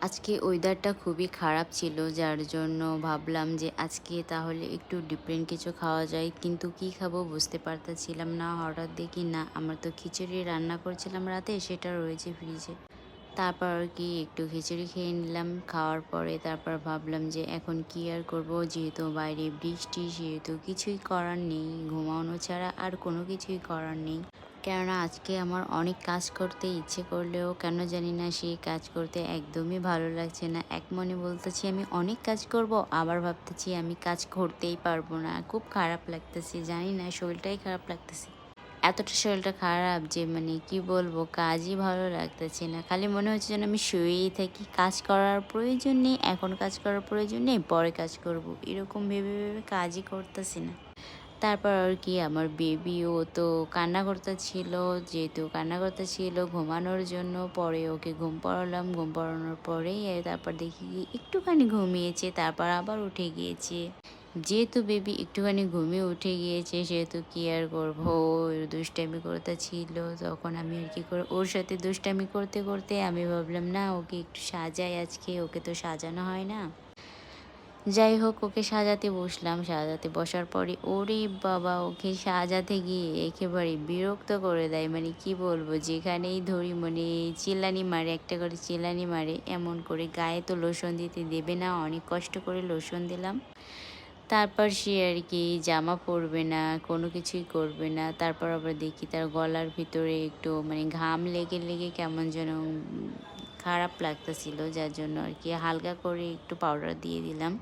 আজকে ওয়েদারটা খুবই খারাপ ছিল, যার জন্য ভাবলাম যে আজকে তাহলে একটু ডিফারেন্ট কিছু খাওয়া যায়। কিন্তু কি খাবো বুঝতে পারতেছিলাম না। হঠাৎ দেখি না আমার তো খিচুড়ি রান্না করছিলাম রাতে, সেটা রয়েছে ফ্রিজে। তারপর আর কি একটু খিচুড়ি খেয়ে নিলাম। খাওয়ার পরে তারপর ভাবলাম যে এখন কি আর করব, যেহেতু বাইরে বৃষ্টি, সেহেতু কিছুই করার নেই। ঘুমানো ছাড়া আর কোনো কিছুই করার নেই। কেননা আজকে আমার অনেক কাজ করতে ইচ্ছে করলেও কেন জানি না সেই কাজ করতে একদমই ভালো লাগছে না। এক মনে বলতেছি আমি অনেক কাজ করব, আবার ভাবতেছি আমি কাজ করতেই পারবো না। খুব খারাপ লাগতেছে, জানি না, শরীরটাই খারাপ লাগতেছে। এতটা শরীরটা খারাপ যে মানে কি বলবো, কাজই ভালো লাগতেছে না। খালি মনে হচ্ছে যেন আমি শুয়েই থাকি। কাজ করার প্রয়োজন নেই, এখন কাজ করার প্রয়োজন নেই, পরে কাজ করব। এরকম ভেবে ভেবে কাজই করতেছি না। তারপর আর কি আমার বেবিও তো কান্না করতেছিল, যেহেতু কান্না করতেছিল ঘুমানোর জন্য। পরে ওকে ঘুম পাড়ালাম, ঘুম পাড়ানোর পরেই তারপর দেখি কি একটুখানি ঘুমিয়েছে, তারপর আবার উঠে গিয়েছে। যেহেতু বেবি একটুখানি ঘুমিয়ে উঠে গিয়েছে, সেহেতু কি আর করবো, ও দুষ্টামি করতেছিল। তখন আমি আর কি করে ওর সাথে দুষ্টামি করতে করতে আমি ভাবলাম না ওকে একটু সাজাই আজকে, ওকে তো সাজানো হয় না। যাই হোক, ওকে সাজাতে বসলাম। সাজাতে বসার পরে ওরে বাবা! ওকে সাজাতে গিয়ে একেবারে বিরক্ত করে দেয়। মানে কি বলবো? যেখানেই ধরি মানে চিল্লানি মারে, একটা করে চিল্লানি মারে। এমন করে গায়ে তো লোশন দিতে দেবে না। অনেক কষ্ট করে লোশন দিলাম। তারপর সে আর কি জামা পরবে না, কোনো কিছুই করবে না। তারপর আবার দেখি তার গলার ভিতরে একটু মানে ঘাম লেগে লেগে কেমন যেন খারাপ লাগতেছিল। যার জন্য আর কি হালকা করে একটু পাউডার দিয়ে দিলাম।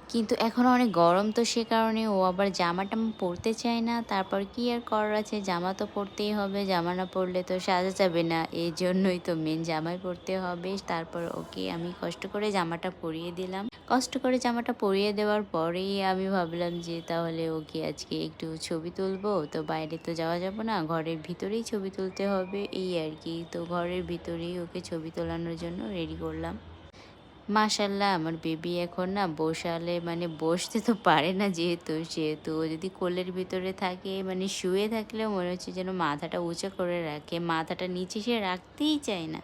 কিন্তু এখন অনেক গরম, তো সে কারণে ও আবার জামা-টামা পরতে চায় না। তারপর কি আর করার আছে, জামা তো পরতেই হবে। জামা না পরলে তো সাজা যাবে না। এজন্যই তো মেন জামাই পরতে হবে। তারপর ওকে আমি কষ্ট করে জামাটা পরিয়ে দিলাম। কষ্ট করে জামাটা পরিয়ে দেওয়ার পরেই আমি ভাবলাম যে তাহলে ওকে আজকে একটু ছবি তুলবো। তো বাইরে তো যাওয়া যাবে না, ঘরের ভিতরেই ছবি তুলতে হবে, এই আর কি। তো ঘরের ভিতরেই ওকে ছবি তোলানোর জন্য রেডি করলাম। মাশাআল্লাহ, আমার বেবি এখন না বসালে মানে বসতে তো পারে না, সেহেতু ও যদি কোলের ভিতরে থাকে মানে শুয়ে থাকলেও মনে হচ্ছে যেন মাথাটা উঁচু করে রাখে। মাথাটা নিচে সে রাখতেই চায় না।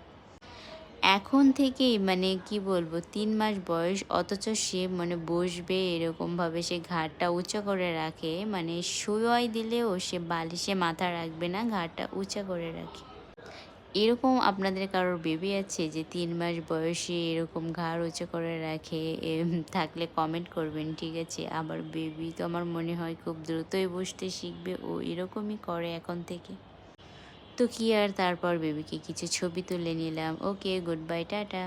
এখন থেকেই মানে কি বলবো, ৩ মাস বয়স, অথচ সে মানে বসবে এরকমভাবে সে ঘাড়টা উঁচু করে রাখে। মানে শোয়াই দিলেও সে বালিশে মাথা রাখবে না, ঘাড়টা উঁচা করে রাখে। এরকম আপনাদের কারোর বেবি আছে যে ৩ মাস বয়সে এরকম ঘাড় উঁচু করে রাখে? থাকলে কমেন্ট করবেন, ঠিক আছে? আমার বেবি তো আমার মনে হয় খুব দ্রুতই বসতে শিখবে। ও এরকমই করে এখন থেকে। তো কি আর, তারপর বেবিকে কিছু ছবি তুলে নিলাম। ওকে, গুড বাই, টাটা।